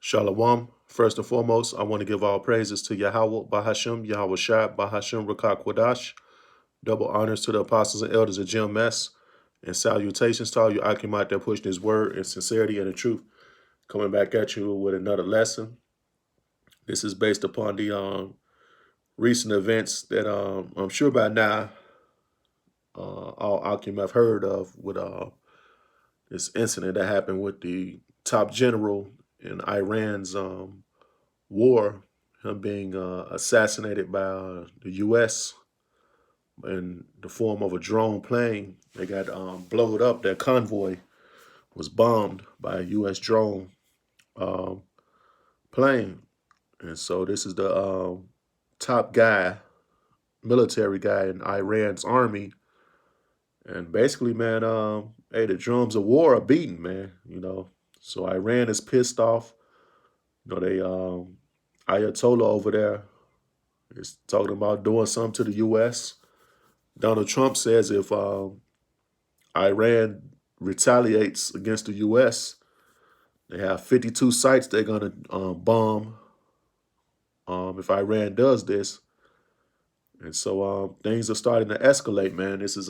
Shalom. First and foremost, I want to give all praises to Yahweh Bahashim, Yahweh Shai, Bahashim Rakak Kwadash. Double honors to the apostles and elders of GMS. And salutations to all you Akim out there pushing his word in sincerity and in truth. Coming back at you with another lesson. This is based upon the recent events that I'm sure by now all Akim have heard of with this incident that happened with the top general in Iran's war, him being assassinated by the U.S. in the form of a drone plane. They got blowed up. Their convoy was bombed by a U.S. drone um, plane. And so this is the top guy, military guy in Iran's army. And basically, man, hey, the drums of war are beating, man. So Iran is pissed off. They Ayatollah over there is talking about doing something to the U.S. Donald Trump says if Iran retaliates against the U.S., they have 52 sites they're going to bomb if Iran does this. And so things are starting to escalate, man. This is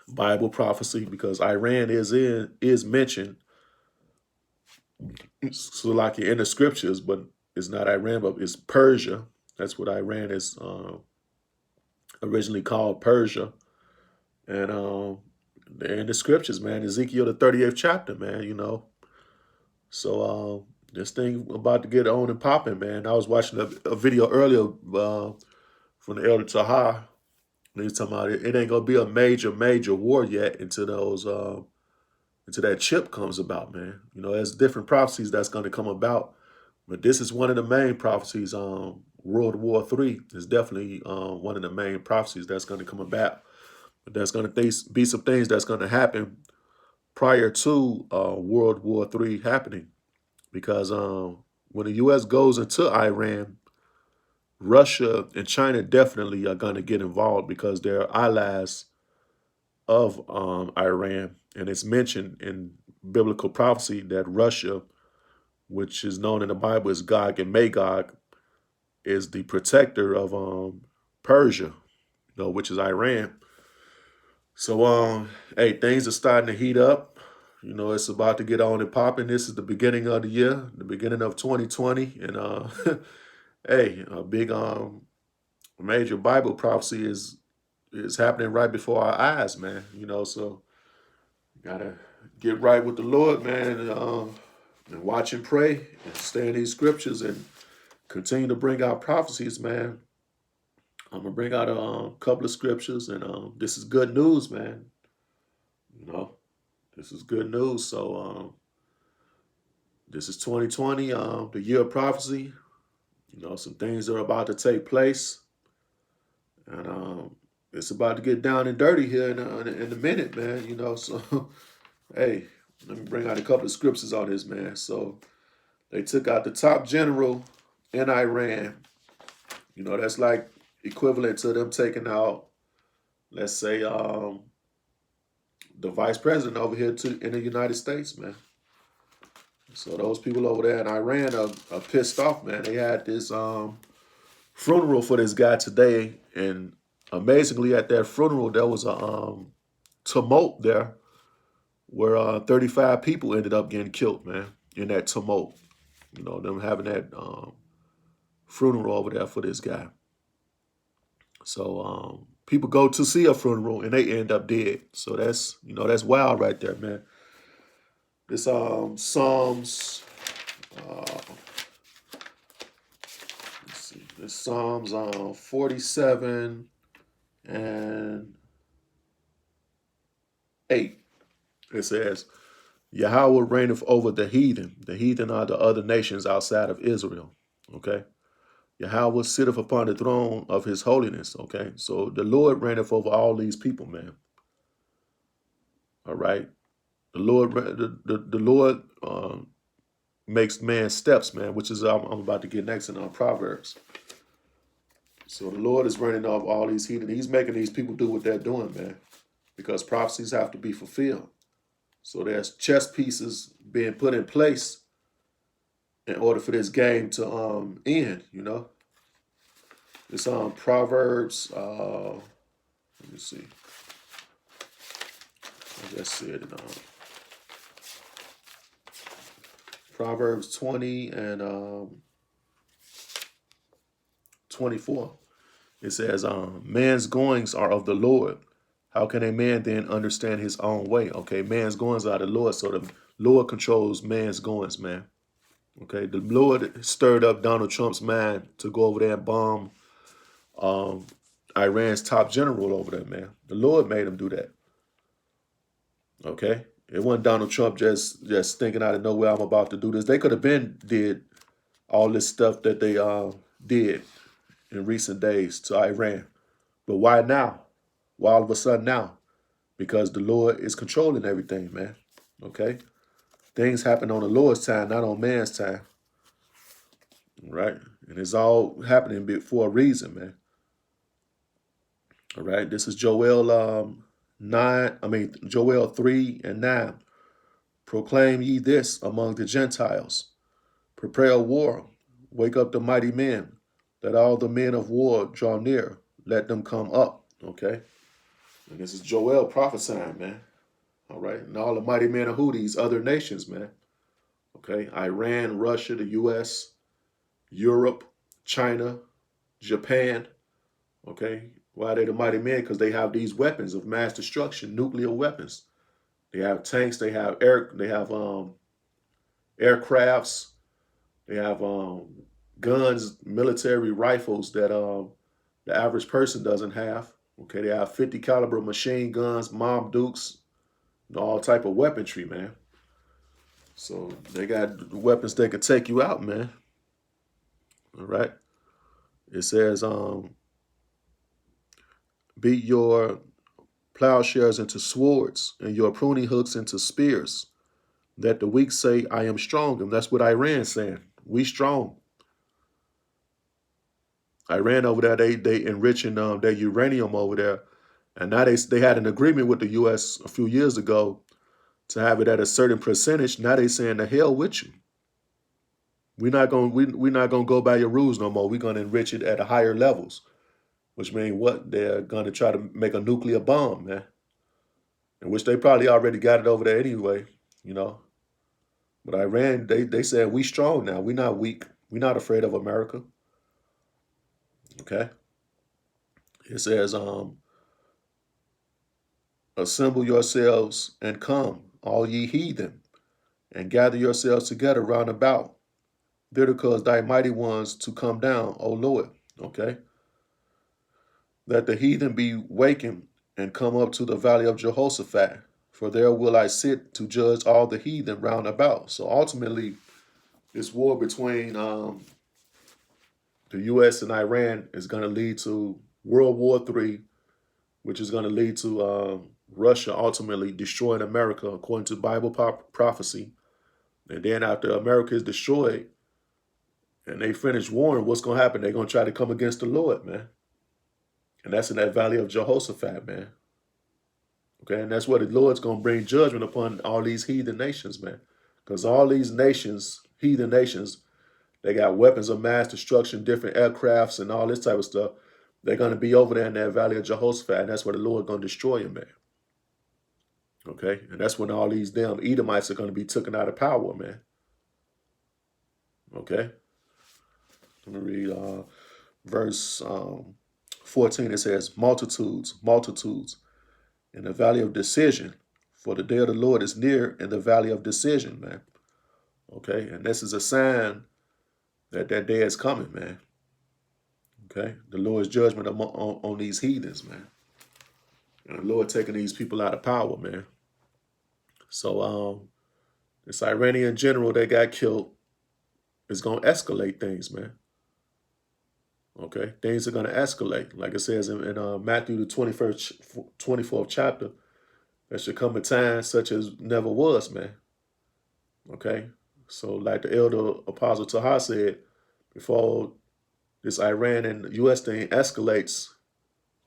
Bible prophecy because Iran is mentioned, so like in the scriptures, but it's not Iran, but it's Persia. That's what Iran is originally called, Persia. And in the scriptures, man, Ezekiel the 38th chapter, man. So this thing about to get on and popping, man. I was watching a video earlier from the Elder Tahar. And he's talking about it ain't gonna be a major war yet until that chip comes about, man. There's different prophecies that's gonna come about, but this is one of the main prophecies. World War III is definitely one of the main prophecies that's gonna come about. But there's gonna be some things that's gonna happen prior to World War III happening. Because when the U.S. goes into Iran, Russia and China definitely are going to get involved because they're allies of Iran. And it's mentioned in biblical prophecy that Russia, which is known in the Bible as Gog and Magog, is the protector of Persia, which is Iran. So, hey, things are starting to heat up. It's about to get on and popping. This is the beginning of the year, the beginning of 2020. And hey, a big major Bible prophecy is happening right before our eyes, man. So gotta get right with the Lord, man, and watch and pray and stay in these scriptures and continue to bring out prophecies, man. I'm gonna bring out a couple of scriptures, and this is good news, man. You know, this is good news. So this is 2020, the year of prophecy. Some things are about to take place, and it's about to get down and dirty here in a minute, man. So hey, let me bring out a couple of scriptures on this, man. So they took out the top general in Iran. That's like equivalent to them taking out, let's say, the vice president over here in the United States, man. So those people over there in Iran are pissed off, man. They had this funeral for this guy today, and amazingly, at that funeral, there was a tumult there where 35 people ended up getting killed, man, in that tumult. Them having that funeral over there for this guy. So people go to see a funeral and they end up dead. So that's wild right there, man. This Psalms, let's see, this Psalms 47 and 8. It says, Yahweh reigneth over the heathen. The heathen are the other nations outside of Israel. Okay. Yahweh sitteth upon the throne of his holiness. Okay. So the Lord reigneth over all these people, man. All right. The Lord makes man's steps, man, which is I'm about to get next in Proverbs. So the Lord is reigning over all these heathen. He's making these people do what they're doing, man, because prophecies have to be fulfilled. So there's chess pieces being put in place in order for this game to end. It's Proverbs. Let me see. I just said it. Proverbs 20 and 24. It says, man's goings are of the Lord. How can a man then understand his own way? Okay, man's goings are the Lord, so the Lord controls man's goings, man. Okay, the Lord stirred up Donald Trump's mind to go over there and bomb um, Iran's top general over there, man. The Lord made him do that. Okay, it wasn't Donald Trump just thinking out of nowhere, I'm about to do this. They could have been did all this stuff that they did in recent days to Iran, but why now? Why all of a sudden now? Because the Lord is controlling everything, man. Okay, things happen on the Lord's time, not on man's time. Right, and it's all happening for a reason, man. All right, this is Joel 9. Joel 3:9. Proclaim ye this among the Gentiles. Prepare war. Wake up the mighty men. Let all the men of war draw near. Let them come up. Okay, and this is Joel prophesying, man. All right, and all the mighty men of who? These other nations, man. Okay, Iran, Russia, the U.S., Europe, China, Japan. Okay, why are they the mighty men? Because they have these weapons of mass destruction, nuclear weapons. They have tanks. They have aircrafts. They have guns, military rifles that the average person doesn't have. Okay, they have 50 caliber machine guns, Mom Dukes, all type of weaponry, man. So they got weapons that could take you out, man. All right. It says, beat your plowshares into swords and your pruning hooks into spears. That the weak say, I am strong. And that's what Iran's saying. We strong. Iran over there, they enriching their uranium over there. And now they had an agreement with the U.S. a few years ago to have it at a certain percentage. Now they saying the hell with you. We're not gonna go by your rules no more. We're gonna enrich it at a higher levels, which means what? They're gonna try to make a nuclear bomb, man. In which they probably already got it over there anyway, you know. But Iran, they said we strong now. We're not weak. We're not afraid of America. Okay. It says, assemble yourselves and come, all ye heathen, and gather yourselves together round about. There cause thy mighty ones to come down, O Lord. Okay. Let the heathen be wakened and come up to the valley of Jehoshaphat, for there will I sit to judge all the heathen round about. So ultimately, this war between the U.S. and Iran is going to lead to World War III, which is going to lead to Russia ultimately destroying America according to Bible prophecy. And then after America is destroyed and they finish warring, what's going to happen? They're going to try to come against the Lord, man. And that's in that valley of Jehoshaphat, man. Okay, and that's where the Lord's going to bring judgment upon all these heathen nations, man. Because all these nations, heathen nations, they got weapons of mass destruction, different aircrafts and all this type of stuff. They're going to be over there in that valley of Jehoshaphat, and that's where the Lord's going to destroy them, man. Okay, and that's when all these damn Edomites are going to be taken out of power, man. Okay, let me read verse 14. It says, multitudes, multitudes, in the valley of decision, for the day of the Lord is near in the valley of decision, man. Okay, and this is a sign that that day is coming, man. Okay, the Lord's judgment on these heathens, man. And the Lord taking these people out of power, man. So this Iranian general that got killed is going to escalate things, man. Okay, things are going to escalate. Like it says in Matthew the 24th chapter, there should come a time such as never was, man. Okay, so like the elder apostle Taha said, before this Iran and U.S. thing escalates,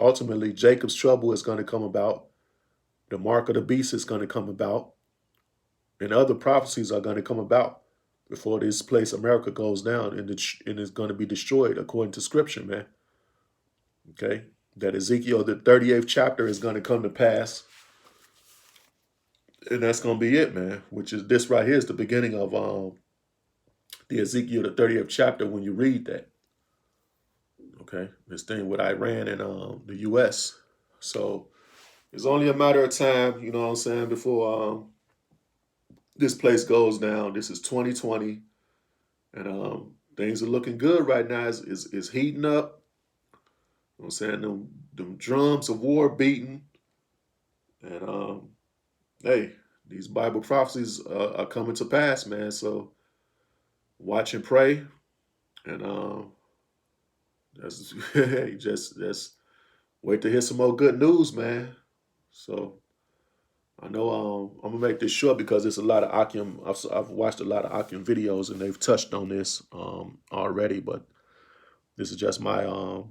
ultimately Jacob's trouble is going to come about. The mark of the beast is going to come about. And other prophecies are going to come about. before this place, America, goes down and is going to be destroyed according to Scripture, man. Okay, that Ezekiel, the 38th chapter, is going to come to pass, and that's going to be it, man. Which is this right here is the beginning of the Ezekiel, the 30th chapter. When you read that, okay, this thing with Iran and the U.S. So it's only a matter of time, you know what I'm saying, before this place goes down. This is 2020, and things are looking good right now. It's heating up. You know what I'm saying, them drums of war beating, and hey, these Bible prophecies are coming to pass, man. So watch and pray, and that's just wait to hear some more good news, man. So I know I'm gonna make this short because there's a lot of Akim. I've watched a lot of Akim videos and they've touched on this already, but this is just my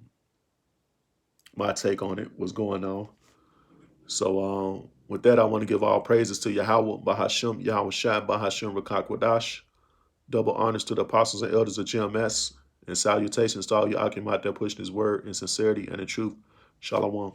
take on it. What's going on? So with that, I want to give all praises to Yahweh, Bahashim, Yahweh Shai, Bahashim, Rakakwadash. Double honors to the apostles and elders of GMS, and salutations to all you Akim out there pushing his word in sincerity and in truth. Shalom.